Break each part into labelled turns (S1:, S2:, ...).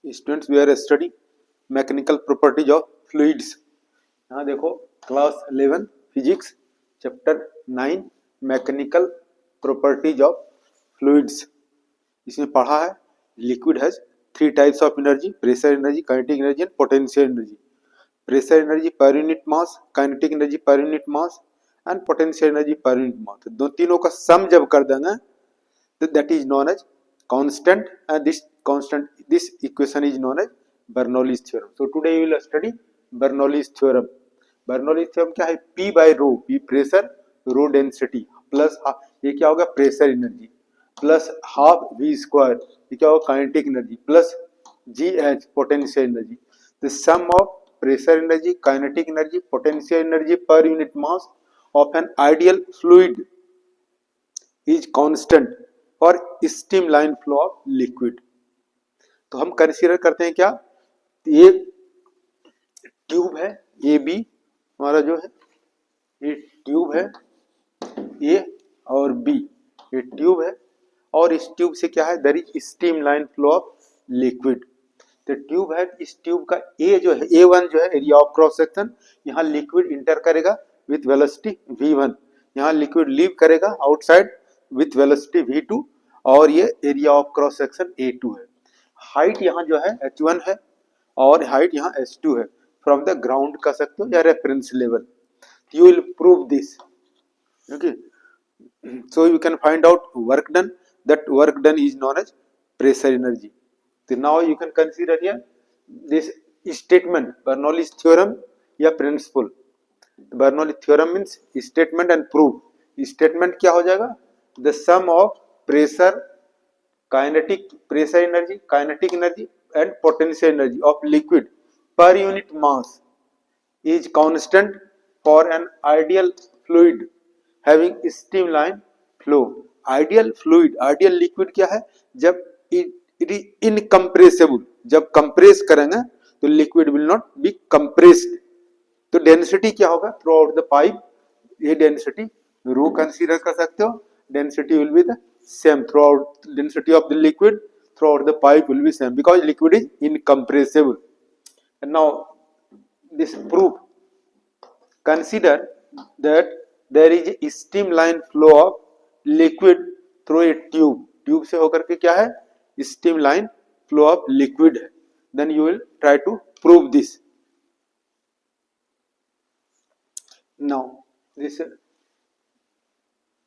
S1: Students we are study mechanical properties of fluids. यहाँ देखो class 11 physics chapter 9 mechanical properties of fluids. इसमें पढ़ा है liquid has three types of energy, pressure energy, kinetic energy and potential energy. Pressure energy per unit mass, kinetic energy per unit mass and potential energy per unit mass. तो दो तीनों का sum जब कर देंगे तो that is known as constant, and this equation is known as Bernoulli's theorem. So today we will study Bernoulli's theorem. Bernoulli's theorem क्या है? P by rho, P pressure, rho density plus ये क्या होगा? Pressure energy plus half V square, ये क्या होगा? Kinetic energy plus GH potential energy. The sum of pressure energy, kinetic energy, potential energy per unit mass of an ideal fluid is constant और steam line flow of liquid. तो हम consider करते हैं क्या? ये ट्यूब है A B, हमारा जो है ये ट्यूब है ए और बी, ये ट्यूब है और इस ट्यूब से क्या है? There is steam line flow of liquid. तो ट्यूब है, इस ट्यूब का ए जो है A1 जो है एरिया ऑफ क्रॉस सेक्शन, यहाँ लिक्विड इंटर करेगा विथ वेलोसिटी V1, यहाँ लिक्विड लीव करेगा आउटसाइड विथ वेलोसिटी V2 और ये area of cross section A2 है। हाइट यहाँ जो है H1 है और हाइट यहाँ H2 है। फ्रॉम द ग्राउंड कह सकते हो या reference level. You will prove this, okay. So you can find out work done, that work done is known as pressure energy. तो now you can consider here this statement, Bernoulli's theorem या प्रिंसिपल। Bernoulli theorem means statement and proof. Statement क्या हो जाएगा? The sum of pressure, pressure energy, kinetic energy and potential energy of liquid per unit mass is constant for an ideal fluid having streamline flow. Ideal fluid, ideal liquid क्या है? जब it is incompressible, जब compress करेंगे तो liquid will not be compressed। तो density क्या होगा? throughout the pipe, ये density rho consider कर सकते हो। density will be the same throughout, density of the liquid throughout the pipe will be same because liquid is incompressible. And now this proof, consider that there is a streamline flow of liquid through a tube. tube से होकर के क्या है? streamline flow of liquid है। then you will try to prove this. now this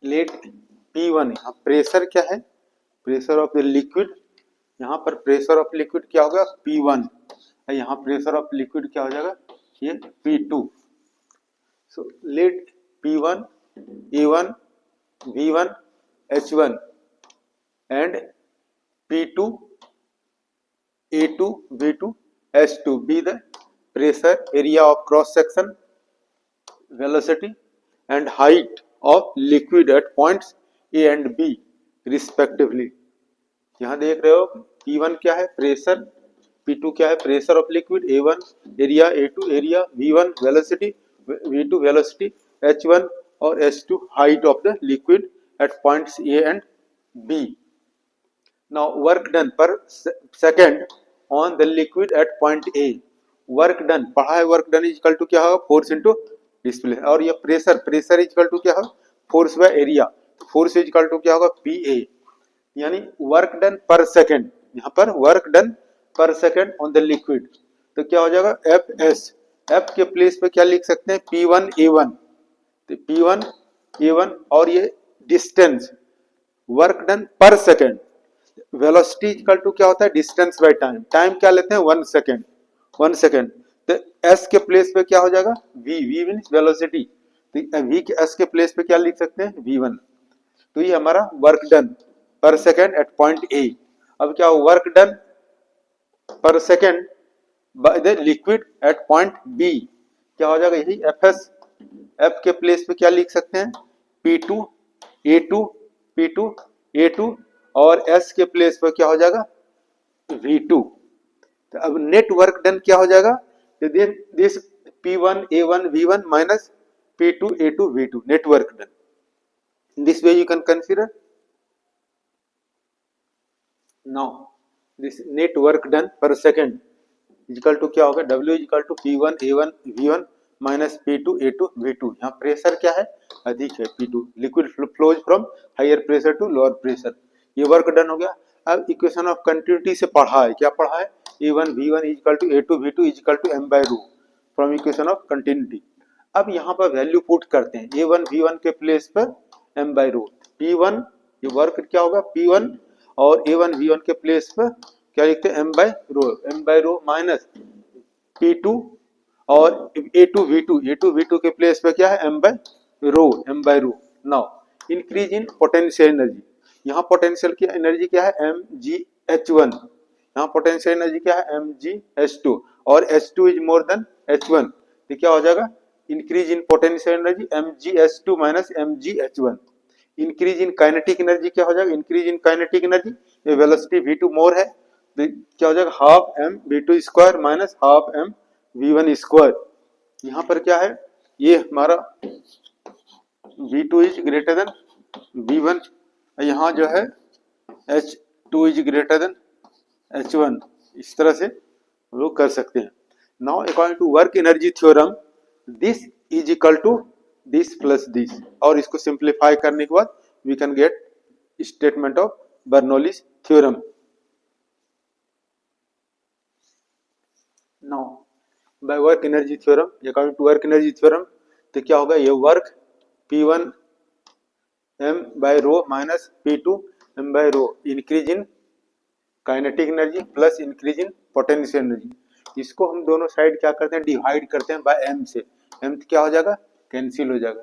S1: let P1, यहाँ pressure क्या है? Pressure of the liquid, यहाँ पर प्रेशर ऑफ लिक्विड क्या होगा? P1, यहाँ प्रेशर ऑफ लिक्विड क्या हो जाएगा? ये P2। So let P1 A1 V1 H1 and P2 A2 V2 H2 be the pressure, area of cross section, velocity and height of liquid at points A and B respectively। यहाँ देख रहे हो P1 क्या है? Pressure, P2 क्या है? Pressure of liquid, A1 area, A2 area, V1 velocity, V2 velocity, H1 और H2 height of the liquid at points A and B। Now work done per second on the liquid at point A। Work done पढ़ा है, work done is equal to क्या होगा? Force into display. और ये pressure, pressure is equal to क्या होगा? Force by area. Force is equal to क्या होगा? PA। यानी वर्क डन पर सेकेंड, यहाँ पर work done per second on the liquid तो क्या हो जाएगा? FS। F के प्लेस पे क्या लिख सकते हैं? P1 A1। तो P1 A1 और ये distance, work done per second. Velocity is equal to क्या होता है? Distance by time. टाइम क्या लेते हैं? 1 सेकेंड, 1 सेकेंड। तो S के प्लेस पे क्या हो जाएगा? V, V means velocity. तो V के S के प्लेस पे क्या लिख सकते हैं? V1। तो ये हमारा work done per second eight point A। अब क्या हो? Work done per second by the liquid at point B क्या हो जाएगा? यही FS। F के प्लेस पे क्या लिख सकते हैं? P2 A2 P2 A2 और S के प्लेस पे क्या हो जाएगा? V2। तो अब नेट वर्क डन क्या हो जाएगा? This P1 A1 V1 minus P2 A2 V2 net work done. In this way you can consider. Now this net work done per second equal to क्या होगा, W equal to P1 A1 V1 minus P2 A2 V2। यहाँ pressure क्या है, अधिक है P2, liquid flows from higher pressure to lower pressure. ये work done हो गया। अब इक्वेशन ऑफ कंटिन्यूटी से पढ़ा है, क्या पढ़ा है, A1 V1 equal to A2 V2 equal to m by rho from equation of continuity. अब यहाँ पर वैल्यू पुट करते हैं, A1 V1 के प्लेस पर m by रो, P1 ये वर्क क्या होगा P1 और A1 V1 के प्लेस पर क्या लिखते हैं m by rho minus P2 और A2 V2 के प्लेस पे क्या है m by rho. Now increase in potential energy, यहाँ पोटेंशियल की एनर्जी क्या है mgh1, यहाँ पोटेंशियल एनर्जी क्या है mgh2 और h2 is more than h1, तो क्या हो जाएगा increase in potential energy mgh2 minus mgh1। Increase in kinetic energy क्या हो जाएगा, इंक्रीज इन काइनेटिक एनर्जी, ये वेलोसिटी v2 मोर है, क्या हो जाएगा half m v2 square minus half m v1 square. यहाँ पर क्या है, ये हमारा v2 is greater than v1, यहाँ जो है h2 is greater than h1, इस तरह से हम लोग कर सकते हैं। Now according to work energy theorem this is equal to this plus this, और इसको सिंप्लीफाई करने के बाद we can get statement of Bernoulli's theorem. Now by work energy theorem, according to work energy theorem तो क्या होगा, ये work P1 m by rho minus P2 m by rho, increase in kinetic energy plus increase in potential energy. इसको हम दोनों side क्या करते हैं, डिवाइड करते हैं बाय m से, m क्या हो जाएगा कैंसिल हो जाएगा,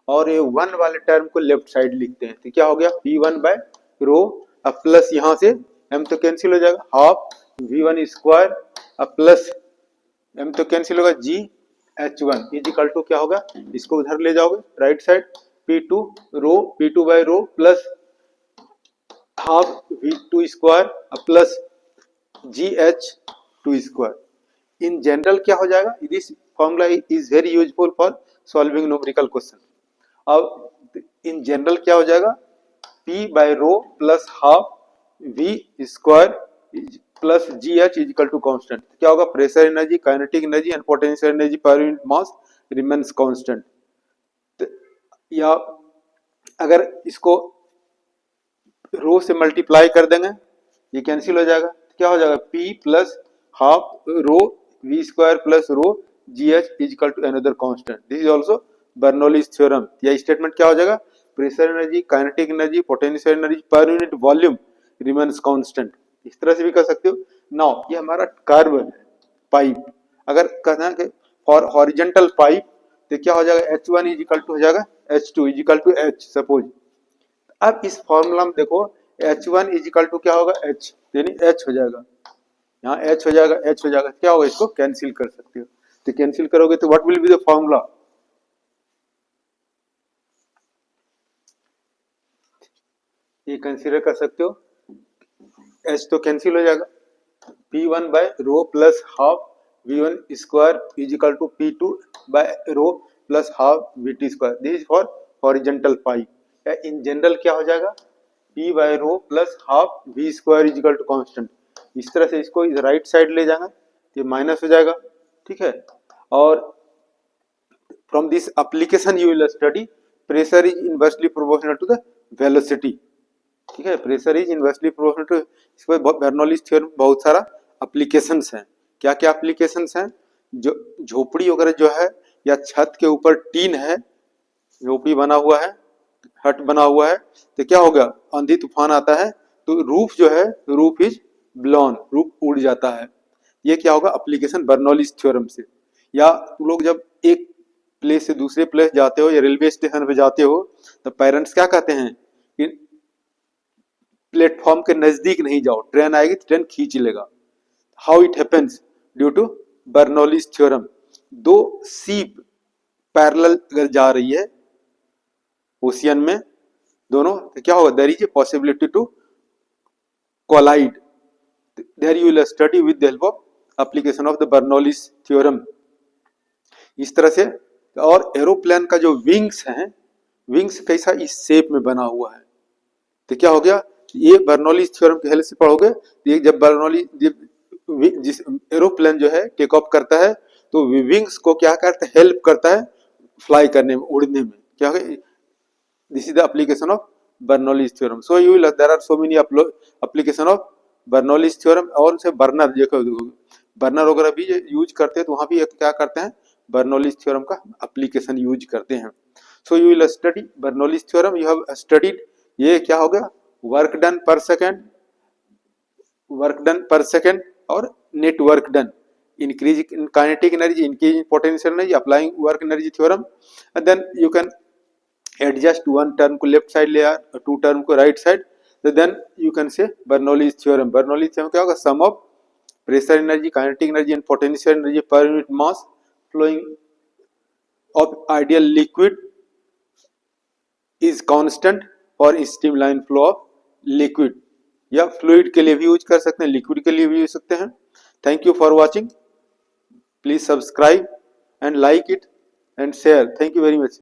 S1: और ये 1 वाले टर्म को लेफ्ट साइड लिखते हैं, तो क्या हो गया P1 बाय रो, अब प्लस यहाँ से m तो कैंसिल हो जाएगा हाफ V1 स्क्वायर, अब प्लस m तो कैंसिल होगा GH1 इज इक्वल टू क्या होगा, इसको उधर ले जाओगे right side P2 rho P2 by rho plus half V2 square plus GH2 square. In general क्या हो जाएगा, this formula is very useful for solving numerical question. अब इन जनरल क्या हो जाएगा, P by rho plus half V square plus GH is equal to constant, क्या होगा pressure energy kinetic energy and potential energy per unit mass remains constant. या अगर इसको रो से मल्टीप्लाई कर देंगे ये कैंसिल हो जाएगा, क्या हो जाएगा P plus half rho V square plus rho GH is equal to another constant. This is also Bernoulli's theorem. या स्टेटमेंट क्या हो जाएगा, pressure energy kinetic energy potential energy per unit volume remains constant, इस तरह से भी कर सकते हो। नाउ ये हमारा कर्व है पाइप, अगर कहना है कि फॉर हॉरिजॉन्टल पाइप तो क्या हो जाएगा H1 इज इक्वल टू हो जाएगा H2 is equal to H suppose. अब इस फॉर्मूला में देखो H1 इज इक्वल टू क्या होगा H, यानी H हो जाएगा, यहाँ H हो जाएगा H हो जाएगा, क्या होगा इसको कैंसिल कर सकते हो, तो कैंसिल करोगे तो what will be the formula, ये कंसीडर कर सकते हो, H तो कैंसिल हो जाएगा P1 by rho plus half V1 square is equal to P2 by rho plus half VT square, this is for horizontal pipe. In general क्या हो जाएगा P by rho plus half V square is equal to constant, इस तरह से इसको इस right side ले जाएंगे तो माइनस हो जाएगा, ठीक है। और from this application you will study pressure is inversely proportional to the velocity, ठीक है, pressure is inversely proportional to, इसको बर्नौलीज थ्योरम बहुत सारा एप्लीकेशंस हैं। क्या क्या एप्लीकेशंस हैं, जो झोपड़ी वगैरह जो है या छत के ऊपर टीन है, झोपड़ी बना हुआ है, हट बना हुआ है, तो क्या होगा आंधी तूफान आता है तो रूफ जो है रूफ इज ब्लोन, रूफ उड़ जाता है, ये क्या होगा एप्लीकेशन बर्नौलीज थ्योरम से। या तुम लोग जब एक प्लेस से दूसरे प्लेस जाते हो या रेलवे स्टेशन पे जाते हो तो पेरेंट्स क्या कहते हैं कि प्लेटफॉर्म के नजदीक नहीं जाओ, ट्रेन आएगी तो ट्रेन खींच लेगा। How it happens due to Bernoulli's theorem. दो सीप पैरेलल अगर जा रही है ओशियन में दोनों, तो क्या होगा there is a possibility to collide, there you will study with the help of application of the Bernoulli's theorem, इस तरह से। और एरोप्लेन का जो विंग्स हैं, विंग्स कैसा इस शेप में बना हुआ है, तो क्या हो गया ये बर्नौलीज थ्योरम की हेल्प से पढ़ोगे। ये जब बर्नौली जिस एरोप्लेन जो है टेक ऑफ करता है तो विंग्स को क्या करता है, हेल्प करता है फ्लाई करने में, उड़ने में। क्या है, this is the application of Bernoulli's theorem. So you will there are so many application of Bernoulli's theorem. और से बर्नर देखो, बर्नर वगैरह भी यूज करते हैं तो वहां भी क्या करते हैं, बर्नौलीज थ्योरम का एप्लीकेशन यूज करते हैं। सो you will study Bernoulli's theorem. You have studied, ये क्या हो गया, work done per second, work done per second और net work done, increase in kinetic energy, increase in potential energy, applying work energy theorem, and then you can adjust one term को left side ले, two term को right side, so then you can say Bernoulli's theorem. Bernoulli's theorem क्या होगा, sum of pressure energy, kinetic energy and potential energy per unit mass flowing of ideal liquid is constant for streamline flow of liquid। या fluid के लिए भी use कर सकते हैं, liquid के लिए भी यूज सकते हैं। Thank you for watching. Please subscribe and like it and share. Thank you very much.